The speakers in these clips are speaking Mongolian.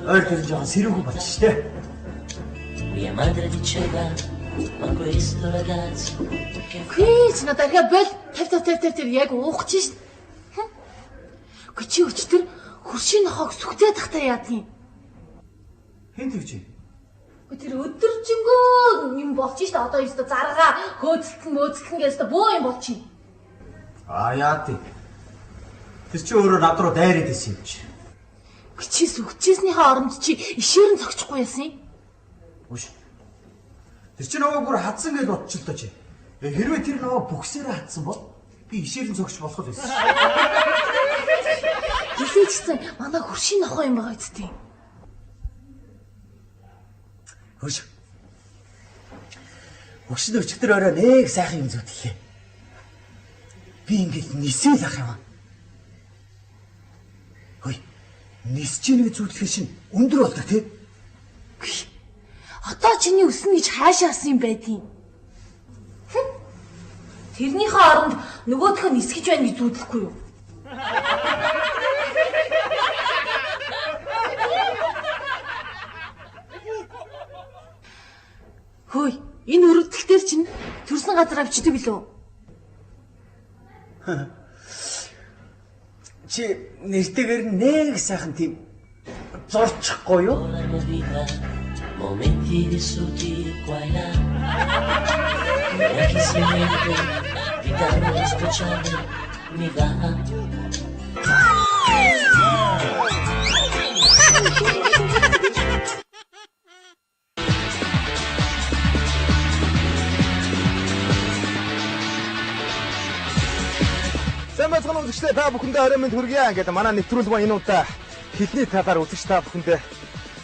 Ойр тэр жоохон сэрүүхэн болчих штэ. Mia madre diceva, ma questo ragazzo che Хөөч надаа ихэ бол тав яг уух чинь шít. Гүй чи өчтөр хөршийн нохоог сүхтээ тахтаа яадгийн. Хэн тэгж? Гүй тэр өдөржингөө юм болчих шít. Одоо ёстой заргаа хөөцөлтөн гэж бөө юм болчих. Яа тий. Тэр чи өөрөө над руу дайраад исэн юм чи. Гүй чи сүхчээснийхээ оронд чи ишээрэн цогчихгүй яасан юм? Үш. Тэр чи нөгөө бүр хадсан гэж бодчих л доо чи. Хэрвээ тэр нөгөө бүксээрээ хадсан бол би ишээрэн цогч болох л байсан. Гэлээчсэн манай хөршийн нохоо юм байгаа үсттэй. Хөөш. Өчтөр өчтөр орой нэг сайхан юм зүтлээ. Би ингэж нисэл ах юм. Хөөе. Нисч нэг зүтлэх шин өндөр болдог тий. Одоо чиний өснө гэж хаашаа асан юм байдгийг. Тэрнийхээ оронд нөгөөх нь нисгэж байна гэж зүудлэхгүй юу? Хөөе, энэ өрөвдөлтээр чинь төрсөн газар авчдаг билүү? Чи нэртэйгээр нэг сайхан тийм зорчихгүй юу? momenti vissuti qua e là, ora che si mette, vita speciale mi va. Сайн бацхан үзэгчдээ та бүхэндээ орой минь хүргье. Ингээд манай нэвтрүүлэг маань энэ удаа хэлний талаар үзэгч та бүхэндээ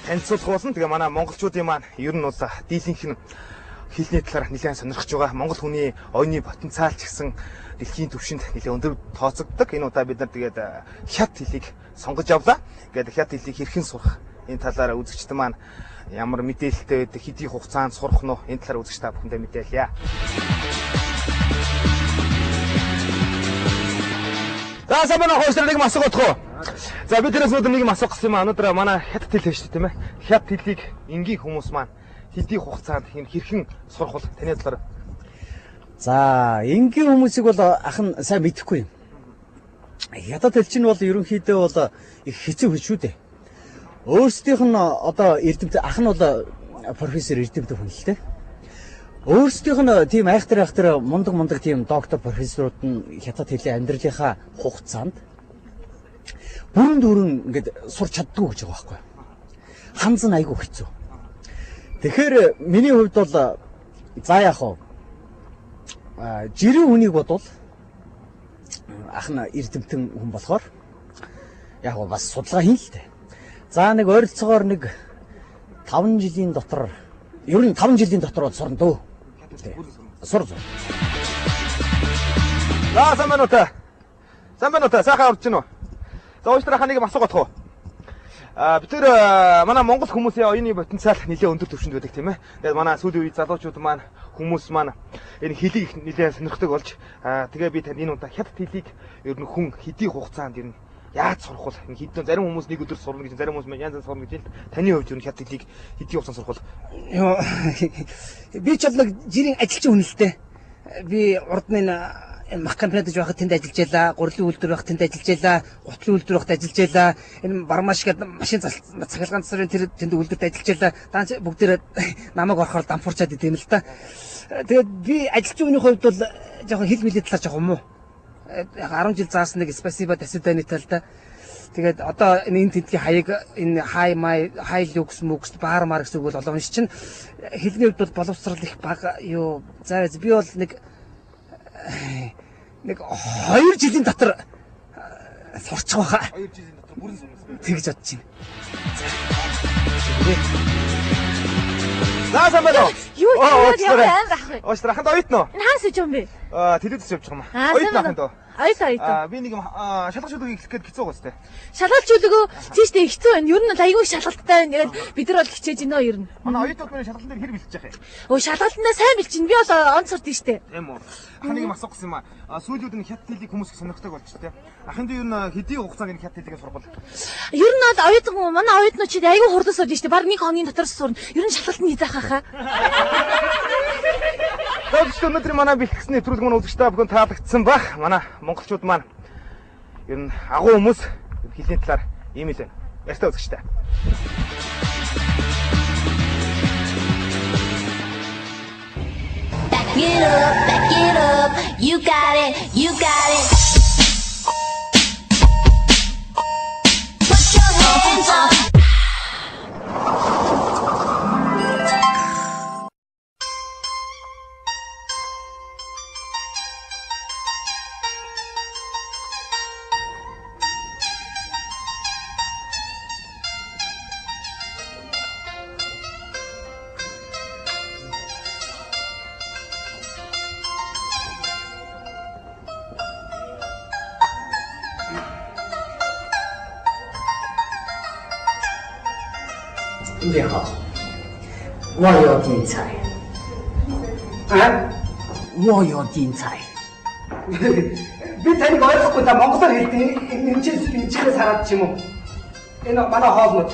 танилцуулах болсон. Тэгээ манай монголчуудын маань ер нь бол дийлэнх нь хэлний талаар нэлээд сонирхож байгаа. Монгол хүний оюуны потенциал ч гэсэн дэлхийн түвшинд нэлээд өндөр тооцогддог. Энэ удаа бид нар тэгээд хят хэлийг сонгож авлаа. Ингээд хят хэлийг хэрхэн сурах энэ талаар үзэгчдэн маань ямар мэдээлэлтэй байдаг, хэдий хугацаанд сурах нь энэ талаар үзэгч та бүхэндээ мэдээлье. За сайн байна уу хөөс нэг асуух бодох уу? За би тэрээс өнөөдөр нэг юм асуух гэсэн юм аа. Өнөөдөр манай хят хэл хэвчтэй тийм ээ. Хят хэлийг энгийн хүмүүс маань хэдий хугацаанд хэрхэн сурах бол таны талаар. За энгийн хүмүүсийг бол ах нь сайн мэдэхгүй юм. Хятад хэл чинь бол ерөнхийдөө бол их хэцүү хэл шүү дээ. Өөрсдийнх нь одоо эрдэмтэд ах нь бол профессор эрдэмтэд хүн л дээ. Өөрсдийнх нь тийм айхтар мундаг тийм доктор профессорууд нь хятад хэлний амьдралынхаа хугацаанд бүрэн ингээд сурч чаддгүй гэж байгаа байхгүй. Ханз нь айгүй хэцүү. Тэгэхээр миний хувьд бол за яах вэ? Жирийн хүнийг бодвол ах нь эрдэмтэн хүн болохоор яг бас судалгаа хийн л дээ. За нэг ойролцоогоор нэг 5 жилийн дотор ер нь 5 жилийн дотор сурна дөө. Сур. За сайн байна уу та? Сайхан орж гинөө. За ууштрахаа нэг юм асуух бодох уу? Бид тэр манай монгол хүмүүсийн оюуны потенциал нэлээд өндөр түвшинд байдаг тийм ээ. Тэгээд манай сүүлийн үед залуучууд маань хүмүүс маань энэ хэлийг нэлээд сонирхдаг болж тэгээ би танд энэ удаа хятад хэлийг ер нь хүн хэдий хугацаанд ер нь яаж сурах вэ? Энэ хэдэн зарим хүмүүс нэг өдөр сурна гэж, зарим хүмүүс янз янз сурна гэж. Таны хувьд ер нь хятад хэлийг хэдий хугацаанд сурах вэ? Би ч бол нэг жирийн ажилчин хүн л дээ. Би урд нь энэ мах компанид байхад тэнд ажиллаж байлаа, гурилын үйлдвэр байхад тэнд ажиллаж байлаа, гутлын үйлдвэр байхад ажиллаж байлаа. Энэ бармаш гэдэг машин цахилгаан цэцрийн тэнд үйлдвэрт ажиллаж байлаа. Даанч бүгдээрээ намайг орохоор дампуурчаад идэм л та. Тэгээд би ажилчин хүний хувьд бол жоохон хэл мэлээ талаар жоохон муу. 10 жил заасан нэг спасибо дасиданы талда. Тэгээд одоо энэ тентгийн хаяг энэ хай люкс мөкс баар мар гэсэн үг бол олон чинь хэлний хувьд бол боловсрал их бага юу. За би бол нэг 2 жилийн дотор сурчих واخа. 2 жилийн дотор бүрэн сурна. Тэгж бодож байна. За сайн байна уу? Юу яваад амар ах вэ? Ууштраханд ойтно. Энэ хаан сууж юм бэ? Телевиз явж байгаа юм. Ойтно. Оёлоо. Би нэг юм шалгашуулгыг эхлэх гээд хэцүү гоостэй. Шалгалч үлгөө тийштэй хэцүү байна. Ер нь айгүй шалгалттай байна. Тэгэл бид нар бол хичээж гинөө ер нь. Манай оюутнууд миний шалгалтын дээр хэр бэлтэж яах юм? Өө шалгалтнаа сайн бэлчин. Би бол онц сурд нь штэ. Тийм үү. Ахныг юм асуух гэсэн юм аа. Сүүлүүд нь хят хэлийг хүмүүс их сонирхдаг болж тээ. Ахын дээр ер нь хэдийн хугацааг энэ хят хэлийг сургал. Ер нь бол оюутан манай оюутнууд чи айгүй хурдан сурж штэ. Бараг 1 хоногийн дотор сурна. Ер нь шалгалт нь хийх хаа. Тэгвэл өнөөдөр манай бэлтгэсэн нэвтрүүлэг маань үзэгчтэй бүхэн таалагдсан ба. Манай монголчууд маань ер нь агуу хүмүүс хэлний талаар ийм л байна. Баяртай үзэгчтэй. Back it up, you got it, you got it. Put your hands up.你好，我要精彩。我要精彩. Би таныг ойлгохгүй та монголоор хэлдэг нэмчээс бичгээс хараад ч юм уу. Энэ манай хоолнууд.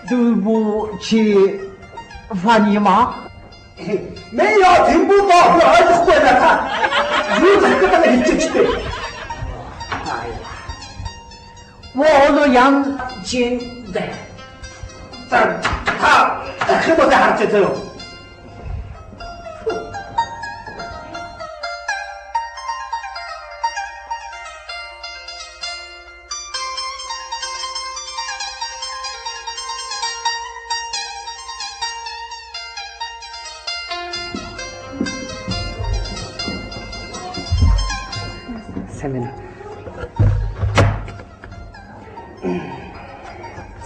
두부치 파니마? 매여 뒷부터 ойлгохгүй байна та. Юу захиалаа хэлчихтэй.我养金的. 자, захиалаа харж байгаа. 세면아.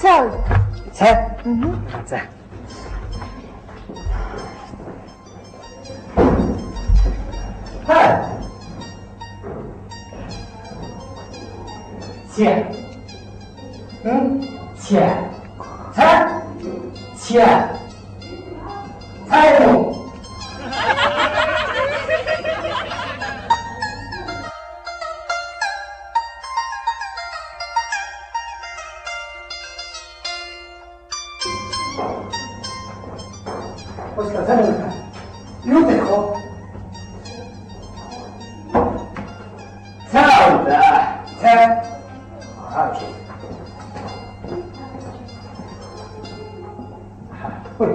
자. 자. 자. 하. 자. 응? 자. 자. 자. 타이로. Oscar, 사랑한다. 이거 잘한다. 자,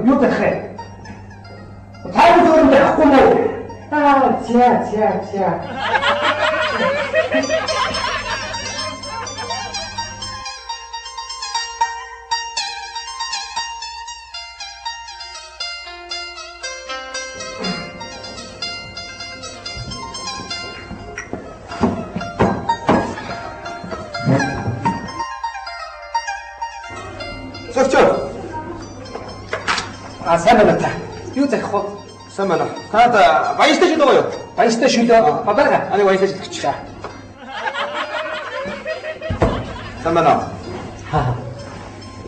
이거 해. 다른 소리 내가 뭐? 자. Зөвчөө. сайн байна та. Юу захих вэ? Сайн байна. Танад баяртай шил байгаа юу? Баяртай шүлээ. Бадарга. Ани баяртай шил гэж. Сайн байна.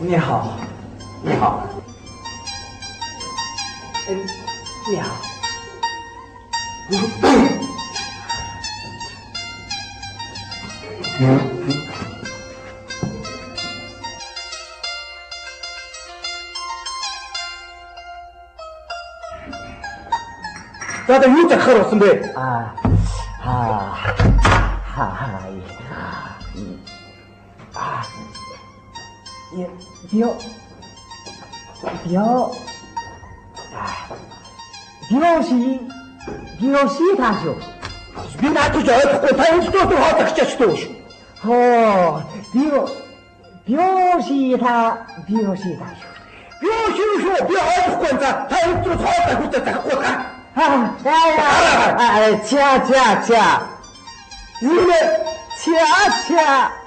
你好，你好，你好。 За юу захихаар болсон бэ? 비오시 다쇼. Би наадаж ойлгохгүй та энэ зүйл хоолойч шүү. 비오시 다쇼. Би ойлгохгүй за та энэ зүйл хоолойч хүлээж захихгүй хаа. 차. Юу нэ? 차.